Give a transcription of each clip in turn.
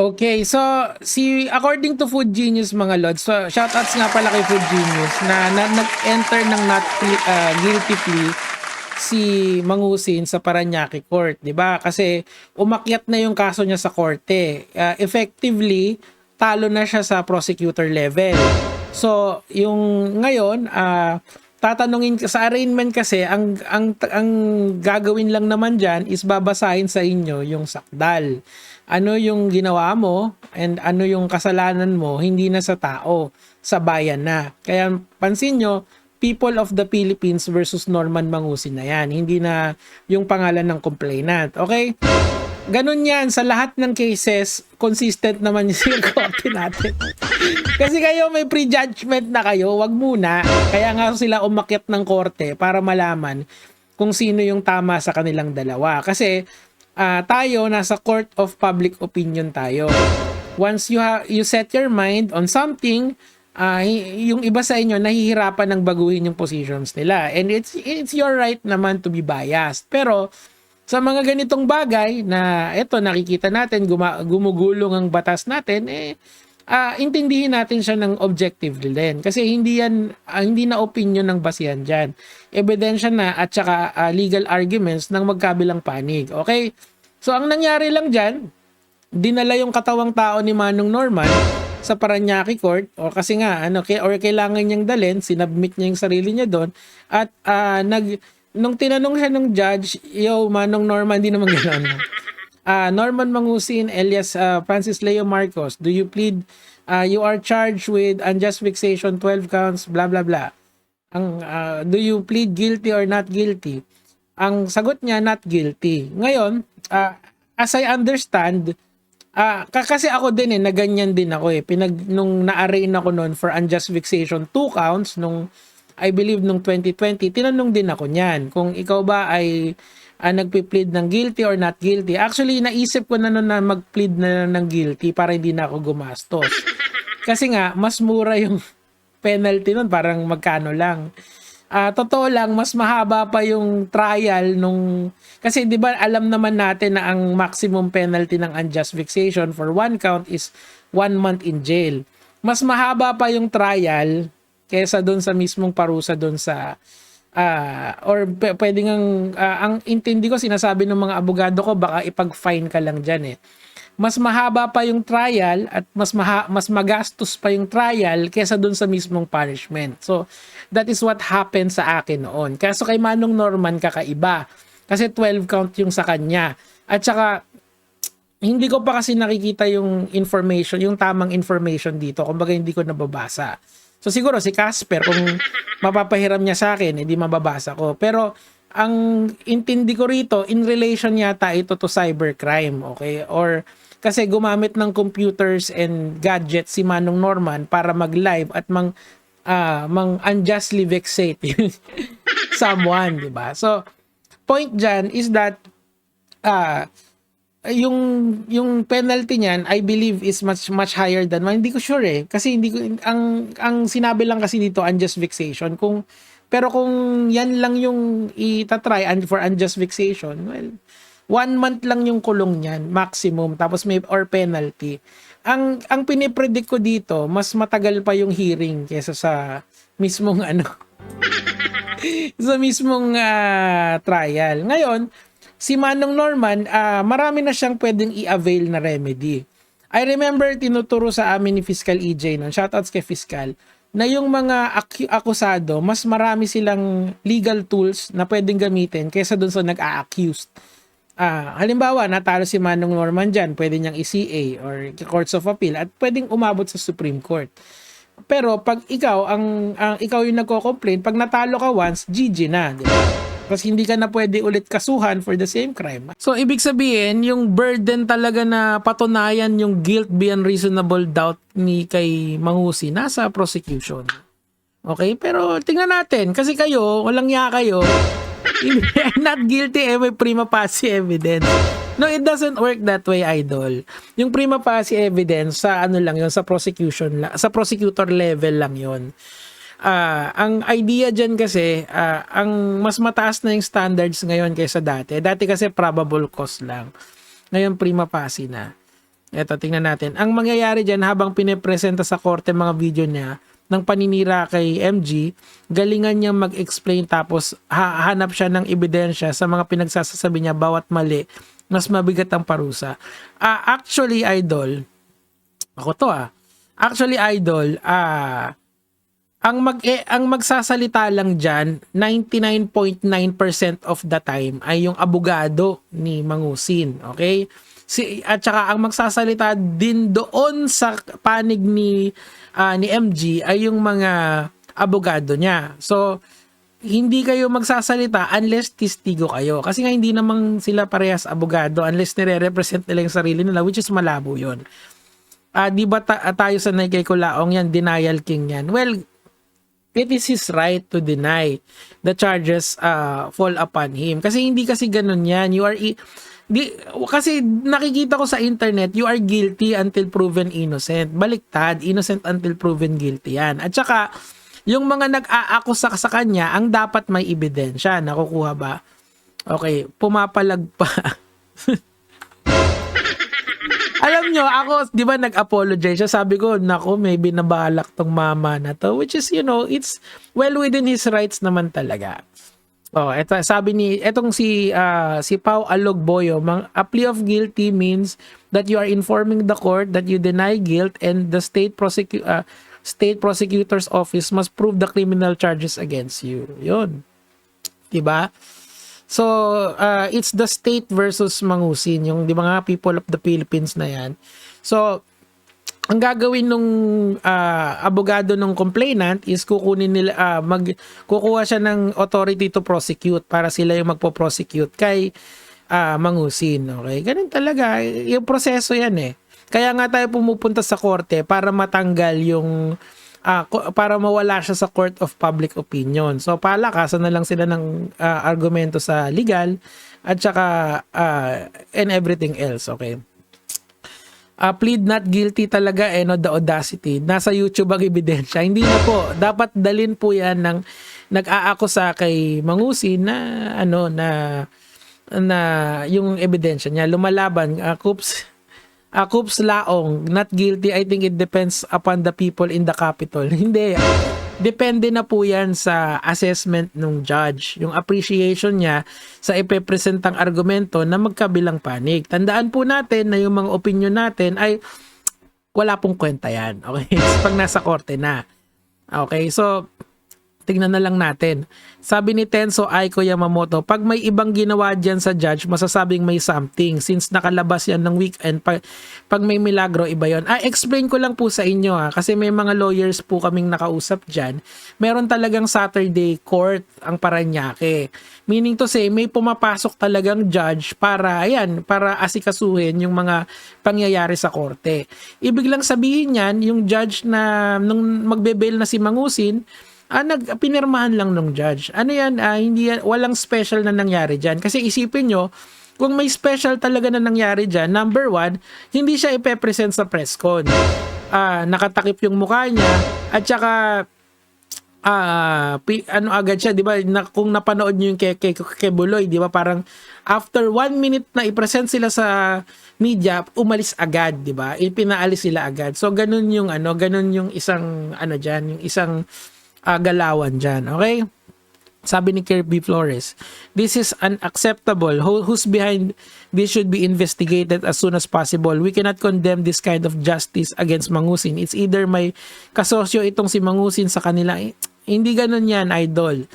Okay, so according to Food Genius mga lods, so shoutouts nga pala kay Food Genius na nag-enter ng guilty plea si Mangusin sa Parañaque Court, 'di ba? Kasi umakyat na yung kaso niya sa korte. Effectively, talo na siya sa prosecutor level. So, yung ngayon, tatanungin sa arraignment kasi ang gagawin lang naman diyan is babasahin sa inyo yung sakdal. Ano yung ginawa mo and ano yung kasalanan mo, hindi na sa tao, sa bayan na. Kaya pansin nyo, People of the Philippines versus Norman Mangusin na yan. Hindi na yung pangalan ng complainant. Okay? Ganun yan. Sa lahat ng cases, consistent naman yung korte natin. Kasi kayo may prejudgment na kayo, wag muna. Kaya nga sila umakyat ng korte para malaman kung sino yung tama sa kanilang dalawa. Kasi tayo nasa court of public opinion tayo. Once you set your mind on something, yung iba sa inyo nahihirapan ng baguhin yung positions nila. And it's your right naman to be biased. Pero sa mga ganitong bagay na eto nakikita natin gumugulong ang batas natin, intindihin natin siya ng objectively din. Kasi hindi na opinion ng basihan diyan. Ebidensya na at saka legal arguments ng magkabilang panig. Okay? So ang nangyari lang diyan, dinala yung katawang tao ni Manong Norman sa Parañaque Court o kasi nga kailangan niyang dalhin, sinubmit niya yung sarili niya doon at nung tinanong siya ng judge, Manong Norman, hindi naman ganoon. Norman Mangusin alias Francis Leo Marcos, do you plead you are charged with unjust vexation 12 counts blah blah blah. Do you plead guilty or not guilty? Ang sagot niya, not guilty. Ngayon, as I understand, kasi ako din na ganyan din ako nung na-arraign ako noon for unjust vexation 2 counts nung I believe nung 2020, tinanong din ako niyan kung ikaw ba ay nagpi-plead ng guilty or not guilty. Actually, naisip ko na noon na mag-plead na ng guilty para hindi na ako gumastos. Kasi nga, mas mura yung penalty noon, parang magkano lang. Totoo lang, mas mahaba pa yung trial kasi 'di ba alam naman natin na ang maximum penalty ng unjust vexation for 1 count is 1 month in jail. Mas mahaba pa yung trial kaysa doon sa mismong parusa doon sa pwedeng ang intindi ko, sinasabi ng mga abogado ko, baka ipag-fine ka lang diyan Mas mahaba pa yung trial at mas magastos pa yung trial kaysa doon sa mismong punishment. So, that is what happened sa akin noon. Kaso kay Manong Norman kakaiba. Kasi 12 count yung sa kanya. At saka, hindi ko pa kasi nakikita yung information, yung tamang information dito. Kumbaga hindi ko nababasa. So siguro si Casper, kung mapapahiram niya sa akin, hindi mababasa ko. Pero ang intindi ko rito, in relation yata ito to cybercrime. Okay? Or kasi gumamit ng computers and gadgets si Manong Norman para mag-live at mang unjustly vexate someone, di ba? So, point dyan is that yung penalty niyan, I believe is much higher than hindi ko sure kasi hindi ko ang sinabi lang kasi dito unjust vexation pero kung yan lang yung itatry for unjust vexation, well, 1 month lang yung kulong niyan maximum, tapos may or penalty. Ang pinipredict ko dito, mas matagal pa yung hearing kaysa sa mismong sa mismong trial. Ngayon, si Manong Norman, marami na siyang pwedeng i-avail na remedy. I remember tinuturo sa amin ni Fiscal EJ noon, shoutouts kay Fiscal, na yung mga akusado, mas marami silang legal tools na pwedeng gamitin kaysa dun sa nag-a-accused. Halimbawa, natalo si Manong Norman dyan, pwede niyang i-CA or Courts of Appeal at pwedeng umabot sa Supreme Court. Pero pag ikaw yung nagko-complain, pag natalo ka once, GG na, di ba? Kasi hindi ka na pwede ulit kasuhan for the same crime. So, ibig sabihin, yung burden talaga na patunayan yung guilt beyond reasonable doubt ni kay Mangusin nasa prosecution. Okay? Pero tingnan natin, kasi kayo, walang ya kayo, not guilty, may prima facie evidence. No, it doesn't work that way, idol. Yung prima facie evidence sa lang yun, sa prosecution, sa prosecutor level lang yun. Ang idea dyan kasi, ang mas mataas na yung standards ngayon kaysa dati. Dati kasi probable cause lang. Ngayon prima facie na. Eto, tingnan natin. Ang mangyayari dyan habang pinipresenta sa korte mga video niya ng paninira kay MG, galingan niyang mag-explain tapos hanap siya ng ebidensya sa mga pinagsasasabi niya bawat mali, mas mabigat ang parusa. Actually, idol, ako to Actually, idol, ang magsasalita lang diyan 99.9% of the time ay yung abogado ni Mangusin, okay? At saka ang magsasalita din doon sa panig ni MG ay yung mga abogado niya. So hindi kayo magsasalita unless testigo kayo. Kasi nga hindi naman sila parehas abogado unless nire-represent nila yung sarili nila, which is malabo yun. Di ba tayo sa kay Kulaong yan, denial king yan? Well, it is his right to deny the charges fall upon him. Kasi hindi kasi ganun yan. Kasi nakikita ko sa internet, you are guilty until proven innocent. Baliktad, innocent until proven guilty yan. At saka, yung mga nag-aakusa sa kanya, ang dapat may ebidensya. Nakukuha ba? Okay, pumapalag pa. Alam nyo, ako, di ba nag-apologize siya? Sabi ko, naku, may binabalak tong mama na to. Which is, it's well within his rights naman talaga. Ito sabi etong si Pau Alogboyo, a plea of guilty means that you are informing the court that you deny guilt and the state prosecutor's office must prove the criminal charges against you. 'Yun. 'Di ba? So, it's the state versus Mangusin, yung 'di ba nga people of the Philippines na 'yan. So, ang gagawin nung abogado ng complainant is kukunin nila kukuha siya ng authority to prosecute para sila yung magpo-prosecute kay Mangusin. Okay? Ganun talaga yung proseso yan eh. Kaya nga tayo pumupunta sa korte para matanggal yung para mawala siya sa court of public opinion. So palakasan na lang sila ng argumento sa legal at saka and everything else. Okay? Plead not guilty talaga no, the audacity. Nasa YouTube ang ebidensya. Hindi na po. Dapat dalin po yan ng nag-aakusa kay Mangusin na na yung ebidensya niya. Lumalaban. Coops Laong, not guilty. I think it depends upon the people in the Capitol. Hindi. Depende na po yan sa assessment ng judge. Yung appreciation niya sa ipepresentang argumento na magkabilang panig. Tandaan po natin na yung mga opinion natin ay wala pong kwenta yan. Okay? Pag nasa korte na. Okay? So, tingnan na lang natin. Sabi ni Tenso Aiko Yamamoto, pag may ibang ginawa dyan sa judge, masasabing may something. Since nakalabas yan ng weekend, pag may milagro, iba yun. Explain ko lang po sa inyo kasi may mga lawyers po kaming nakausap dyan. Meron talagang Saturday court ang Parañaque. Meaning to say, may pumapasok talagang judge para asikasuhin yung mga pangyayari sa korte. Ibig lang sabihin yan, yung judge na nung magbe-bail na si Mangusin, pinirmahan lang ng judge. Ano yan, walang special na nangyari dyan. Kasi isipin nyo, kung may special talaga na nangyari dyan, number one, hindi siya ipepresent sa press con. Nakatakip yung mukha niya, at saka, agad siya, di ba? Kung napanood nyo yung kay Buloy, di ba? Parang, after 1 minute na ipresent sila sa media, umalis agad, di ba? Pinaalis sila agad. So, ganun yung isang, dyan, yung isang, galawan dyan. Okay? Sabi ni Kirby Flores, this is unacceptable. Who's behind this should be investigated as soon as possible. We cannot condemn this kind of justice against Mangusin. It's either may kasosyo itong si Mangusin sa kanila. Hindi ganun yan, idol.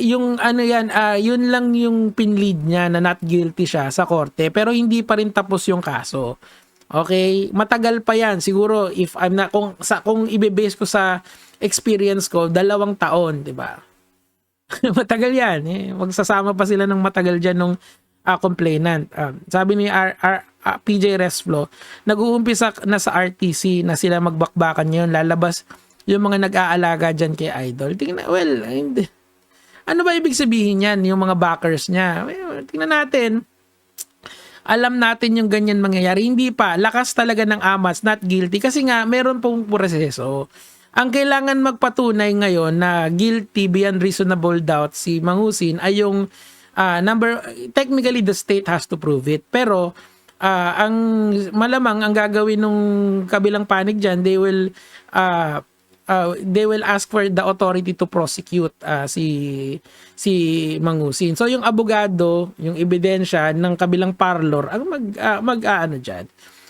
Yun lang yung pinlead niya na not guilty siya sa korte, pero hindi pa rin tapos yung kaso. Okay? Matagal pa yan. Siguro, kung ibe-base ko sa experience ko, 2 taon, di ba? Matagal yan. Magsasama pa sila ng matagal dyan nung complainant. Sabi ni PJ Resflo, nag-uumpisa na sa RTC na sila magbakbakan ngayon, lalabas yung mga nag-aalaga dyan kay Idol. Tingnan, hindi. Ano ba ibig sabihin yan, yung mga backers niya? Tingnan natin. Alam natin yung ganyan mangyayari. Hindi pa. Lakas talaga ng AMAS, not guilty. Kasi nga, meron pong proseso. Ang kailangan magpatunay ngayon na guilty beyond reasonable doubt si Mangusin ay yung technically the state has to prove it. Pero ang malamang ang gagawin nung kabilang panig diyan, they will ask for the authority to prosecute si Mangusin. So yung abogado, yung ebidensya ng kabilang parlor ang mag-aano diyan.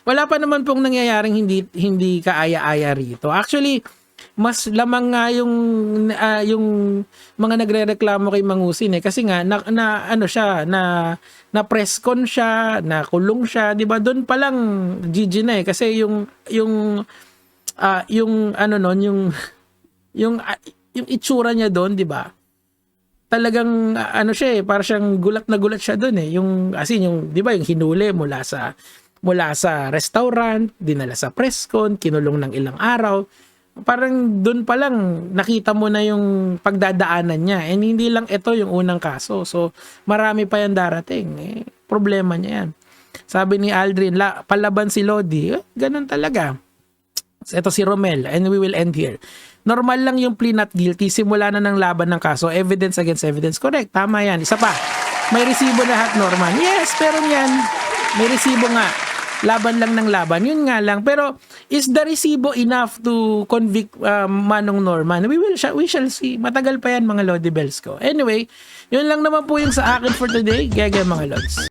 Wala pa naman pong nangyayaring hindi kaaya-aya rito. Actually, mas lamang nga yung mga nagrereklamo kay Mangusin kasi nga ano siya na press con siya, na kulong siya, 'di ba? Doon pa lang GG na kasi yung ano noon yung itsura niya doon, 'di ba? Talagang ano siya para siyang gulat na gulat siya doon yung asin yung 'di ba yung hinuli mula sa restaurant, dinala sa press con, kinulong ng ilang araw. Parang doon pa lang nakita mo na yung pagdadaanan niya. And hindi lang ito yung unang kaso. So marami pa yan darating. Problema niya yan. Sabi ni Aldrin, palaban si Lodi. Ganun talaga. Ito si Romel, and we will end here. Normal lang yung plea not guilty. Simula na ng laban ng kaso. Evidence against evidence. Correct, tama yan. Isa pa, may resibo lahat, Norman. Yes, pero yan, may resibo nga. Laban lang ng laban. Yun nga lang. Pero is the resibo enough to convict Manong Norman? We shall see. Matagal pa yan mga Lodi Bells ko. Anyway, yun lang naman po yung sa akin for today. Gaya mga Lods.